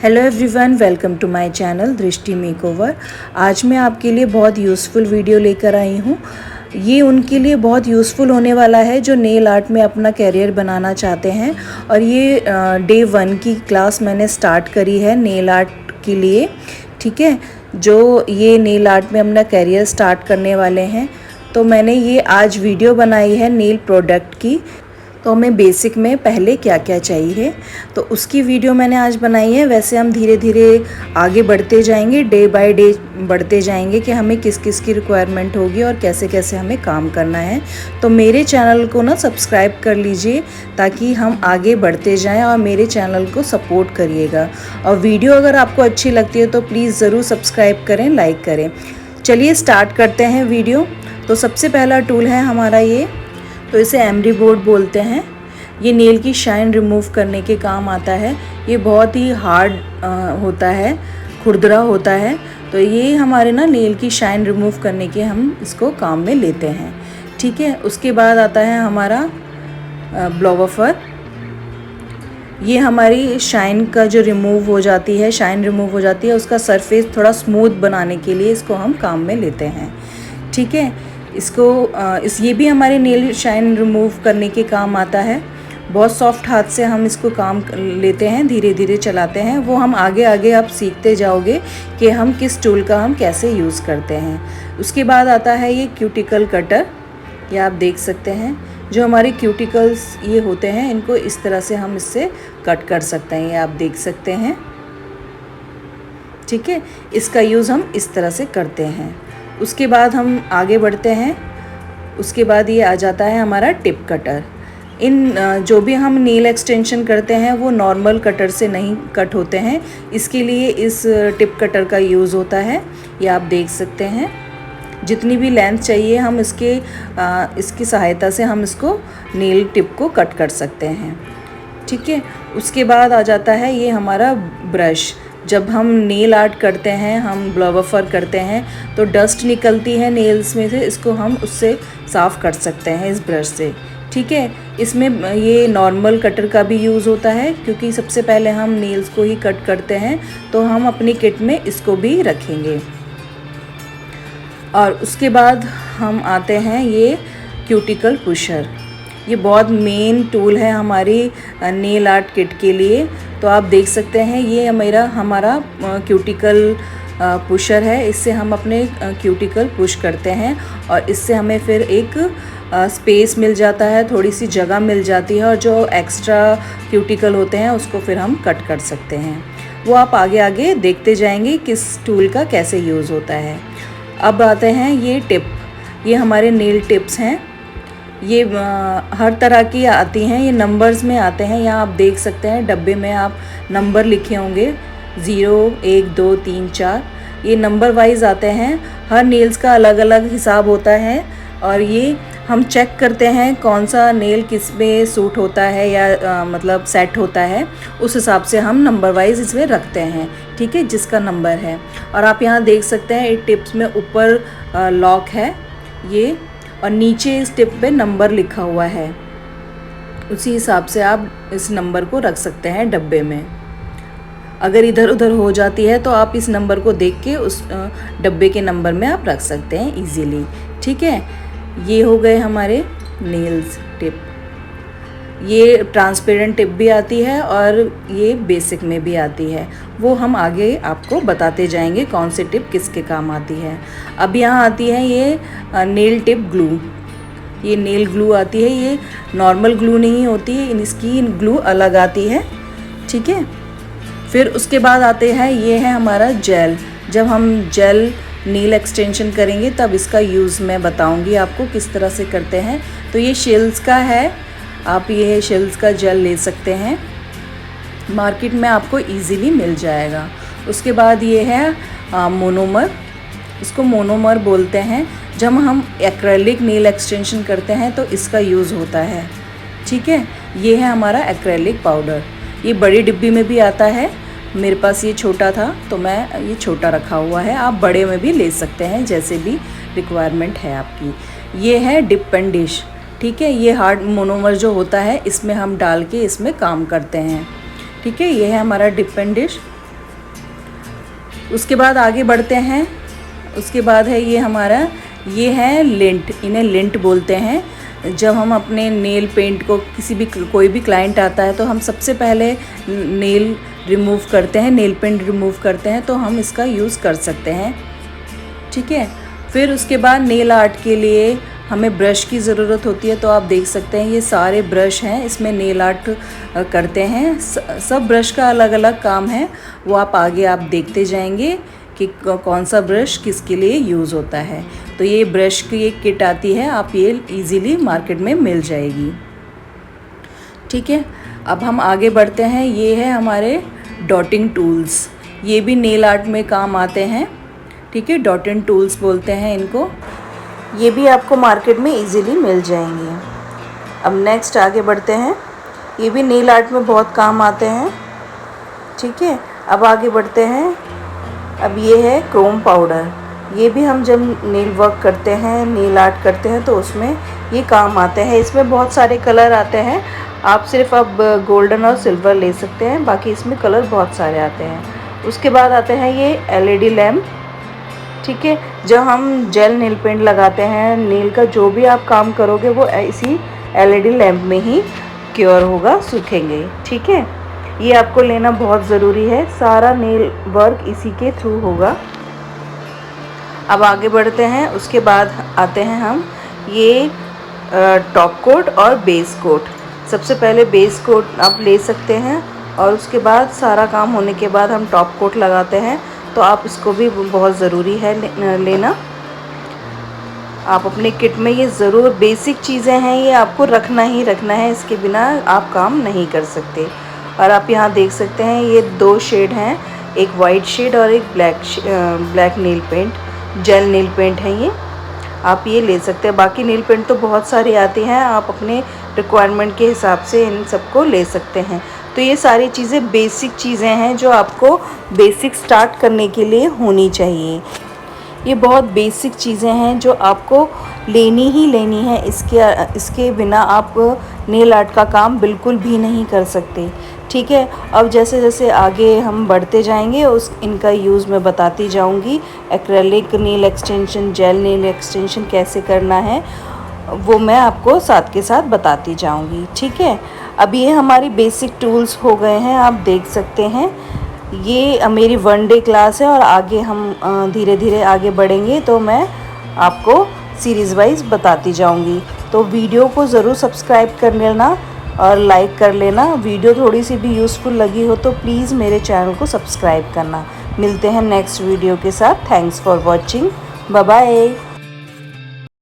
Hello everyone, welcome to my channel Drishti makeover. आज मैं आपके लिए बहुत यूज़फुल वीडियो लेकर आई हूँ। ये उनके लिए बहुत यूज़फुल होने वाला है जो नेल आर्ट में अपना करियर बनाना चाहते हैं। और ये डे 1 की क्लास मैंने स्टार्ट करी है नेल आर्ट के लिए। ठीक है, जो ये नेल आर्ट में अपना करियर स्टार्ट करने वाले हैं, तो मैंने ये आज वीडियो बनाई है नेल प्रोडक्ट की। तो हमें बेसिक में पहले क्या क्या चाहिए, तो उसकी वीडियो मैंने आज बनाई है। वैसे हम धीरे धीरे आगे बढ़ते जाएंगे, डे बाय डे बढ़ते जाएंगे कि हमें किस किस की रिक्वायरमेंट होगी और कैसे कैसे हमें काम करना है। तो मेरे चैनल को ना सब्सक्राइब कर लीजिए ताकि हम आगे बढ़ते जाएं और मेरे चैनल को सपोर्ट करिएगा। और वीडियो अगर आपको अच्छी लगती है तो प्लीज़ ज़रूर सब्सक्राइब करें, लाइक करें। चलिए स्टार्ट करते हैं वीडियो। तो सबसे पहला टूल है हमारा ये, तो इसे एमरी बोर्ड बोलते हैं। ये नेल की शाइन रिमूव करने के काम आता है। ये बहुत ही हार्ड होता है, खुरदरा होता है। तो ये हमारे ना नेल की शाइन रिमूव करने के हम इसको काम में लेते हैं। ठीक है, उसके बाद आता है हमारा ब्लोवफर। ये हमारी शाइन का जो रिमूव हो जाती है, शाइन रिमूव हो जाती है, उसका सरफेस थोड़ा स्मूथ बनाने के लिए इसको हम काम में लेते हैं। ठीक है, ये भी हमारे नेल शाइन रिमूव करने के काम आता है। बहुत सॉफ्ट हाथ से हम इसको काम लेते हैं, धीरे धीरे चलाते हैं। वो हम आगे आगे आप सीखते जाओगे कि हम किस टूल का हम कैसे यूज़ करते हैं। उसके बाद आता है ये क्यूटिकल कटर। ये आप देख सकते हैं, जो हमारे क्यूटिकल्स ये होते हैं, इनको इस तरह से हम इससे कट कर सकते हैं। ये आप देख सकते हैं। ठीक है, इसका यूज़ हम इस तरह से करते हैं। उसके बाद हम आगे बढ़ते हैं। उसके बाद ये आ जाता है हमारा टिप कटर। जो भी हम नेल एक्सटेंशन करते हैं वो नॉर्मल कटर से नहीं कट होते हैं, इसके लिए इस टिप कटर का यूज़ होता है। ये आप देख सकते हैं। जितनी भी लेंथ चाहिए हम इसकी सहायता से हम इसको नेल टिप को कट कर सकते हैं। ठीक है, उसके बाद आ जाता है ये हमारा ब्रश। जब हम नेल आर्ट करते हैं, हम ब्लोवफर करते हैं, तो डस्ट निकलती है नेल्स में से, इसको हम उससे साफ़ कर सकते हैं इस ब्रश से। ठीक है, इसमें ये नॉर्मल कटर का भी यूज़ होता है, क्योंकि सबसे पहले हम नेल्स को ही कट करते हैं, तो हम अपनी किट में इसको भी रखेंगे। और उसके बाद हम आते हैं ये क्यूटिकल पुशर। ये बहुत मेन टूल है हमारी नेल आर्ट किट के लिए। तो आप देख सकते हैं, ये हमारा क्यूटिकल पुशर है। इससे हम अपने क्यूटिकल पुश करते हैं और इससे हमें फिर एक स्पेस मिल जाता है, थोड़ी सी जगह मिल जाती है, और जो एक्स्ट्रा क्यूटिकल होते हैं उसको फिर हम कट कर सकते हैं। वो आप आगे आगे देखते जाएंगे किस टूल का कैसे यूज़ होता है। अब आते हैं ये टिप। ये हमारे नेल टिप्स हैं। ये हर तरह की आती हैं, ये नंबर्स में आते हैं। यहाँ आप देख सकते हैं डब्बे में आप नंबर लिखे होंगे, 0, 1, 2, 3, 4। ये नंबर वाइज आते हैं। हर नेल्स का अलग अलग हिसाब होता है और ये हम चेक करते हैं कौन सा नेल किस में सूट होता है या मतलब सेट होता है, उस हिसाब से हम नंबर वाइज इसमें रखते हैं। ठीक है, जिसका नंबर है। और आप यहाँ देख सकते हैं एक टिप्स में ऊपर लॉक है ये, और नीचे इस टिप पे नंबर लिखा हुआ है। उसी हिसाब से आप इस नंबर को रख सकते हैं डब्बे में। अगर इधर उधर हो जाती है तो आप इस नंबर को देख के उस डब्बे के नंबर में आप रख सकते हैं इजीली। ठीक है, ये हो गए हमारे नेल्स टिप। ये ट्रांसपेरेंट टिप भी आती है और ये बेसिक में भी आती है। वो हम आगे आपको बताते जाएंगे कौन सी टिप किसके काम आती है। अब यहाँ आती है ये नेल टिप ग्लू। ये नेल ग्लू आती है, ये नॉर्मल ग्लू नहीं होती है, इसकी ग्लू अलग आती है। ठीक है, फिर उसके बाद आते हैं ये है हमारा जेल। जब हम जेल नेल एक्सटेंशन करेंगे तब इसका यूज़ मैं बताऊंगी आपको किस तरह से करते हैं। तो ये शेल्स का है, आप ये शेल्स का जेल ले सकते हैं, मार्केट में आपको इजीली मिल जाएगा। उसके बाद ये है मोनोमर। इसको मोनोमर बोलते हैं। जब हम एक्रेलिक नेल एक्सटेंशन करते हैं तो इसका यूज़ होता है। ठीक है, ये है हमारा एक्रेलिक पाउडर। ये बड़ी डिब्बी में भी आता है, मेरे पास ये छोटा था तो मैं ये छोटा रखा हुआ है। आप बड़े में भी ले सकते हैं, जैसे भी रिक्वायरमेंट है आपकी। ये है डिप एंड डिश। ठीक है, ये हार्ड मोनोमर जो होता है इसमें हम डाल के इसमें काम करते हैं। ठीक है, ये है हमारा डिप एंड डिश। उसके बाद आगे बढ़ते हैं। उसके बाद है ये हमारा, ये है लिंट, इन्हें लिंट बोलते हैं। जब हम अपने नेल पेंट को कोई भी क्लाइंट आता है तो हम सबसे पहले नेल रिमूव करते हैं, नेल पेंट रिमूव करते हैं, तो हम इसका यूज़ कर सकते हैं, ठीक है। फिर उसके बाद नेल आर्ट के लिए हमें ब्रश की ज़रूरत होती है। तो आप देख सकते हैं ये सारे ब्रश हैं, इसमें नेल आर्ट करते हैं। सब ब्रश का अलग अलग काम है, वो आप आगे देखते जाएंगे कि कौन सा ब्रश किसके लिए यूज़ होता है। तो ये ब्रश की एक किट आती है, आप ये इजीली मार्केट में मिल जाएगी, ठीक है। अब हम आगे बढ़ते हैं। ये है हमारे डॉटिंग टूल्स, ये भी नेल आर्ट में काम आते हैं, ठीक है। डॉटिंग टूल्स बोलते हैं इनको, ये भी आपको मार्केट में इजीली मिल जाएंगे। अब नेक्स्ट आगे बढ़ते हैं। ये भी नेल आर्ट में बहुत काम आते हैं, ठीक है। अब आगे बढ़ते हैं। अब ये है क्रोम पाउडर, ये भी हम जब नेल वर्क करते हैं, नेल आर्ट करते हैं तो उसमें ये काम आते हैं। इसमें बहुत सारे कलर आते हैं, आप सिर्फ अब गोल्डन और सिल्वर ले सकते हैं, बाकी इसमें कलर बहुत सारे आते हैं। उसके बाद आते हैं ये एलईडी लैम्प, ठीक है। जब हम जेल नेल पेंट लगाते हैं, नेल का जो भी आप काम करोगे वो इसी एलईडी लैम्प में ही क्योर होगा, सूखेंगे, ठीक है। ये आपको लेना बहुत ज़रूरी है, सारा नेल वर्क इसी के थ्रू होगा। अब आगे बढ़ते हैं। उसके बाद आते हैं हम ये टॉप कोट और बेस कोट। सबसे पहले बेस कोट आप ले सकते हैं और उसके बाद सारा काम होने के बाद हम टॉप कोट लगाते हैं, तो आप इसको भी बहुत ज़रूरी है लेना। आप अपने किट में ये ज़रूर, बेसिक चीज़ें हैं, ये आपको रखना ही रखना है, इसके बिना आप काम नहीं कर सकते। और आप यहाँ देख सकते हैं ये 2 शेड हैं, एक वाइट शेड और एक black nail paint, gel nail paint है ये, आप ये ले सकते हैं। बाकी नेल पेंट तो बहुत सारी आती हैं, आप अपने रिक्वायरमेंट के हिसाब से इन सबको ले सकते हैं। तो ये सारी चीज़ें बेसिक चीज़ें हैं जो आपको बेसिक स्टार्ट करने के लिए होनी चाहिए। ये बहुत बेसिक चीज़ें हैं जो आपको लेनी ही लेनी है, इसके बिना आप नेल आर्ट का काम बिल्कुल भी नहीं कर सकते, ठीक है। अब जैसे जैसे आगे हम बढ़ते जाएंगे इनका यूज़ मैं बताती जाऊंगी। Acrylic nail extension, jail nail extension कैसे करना है वो मैं आपको साथ के साथ बताती जाऊंगी, ठीक है। अब ये हमारी बेसिक टूल्स हो गए हैं, आप देख सकते हैं। ये मेरी 1 डे क्लास है और आगे हम धीरे धीरे आगे बढ़ेंगे तो मैं आपको सीरीज़ वाइज बताती जाऊंगी। तो वीडियो को ज़रूर सब्सक्राइब कर लेना और लाइक कर लेना। वीडियो थोड़ी सी भी यूज़फुल लगी हो तो प्लीज़ मेरे चैनल को सब्सक्राइब करना। मिलते हैं नेक्स्ट वीडियो के साथ। Thanks for watching, bye bye.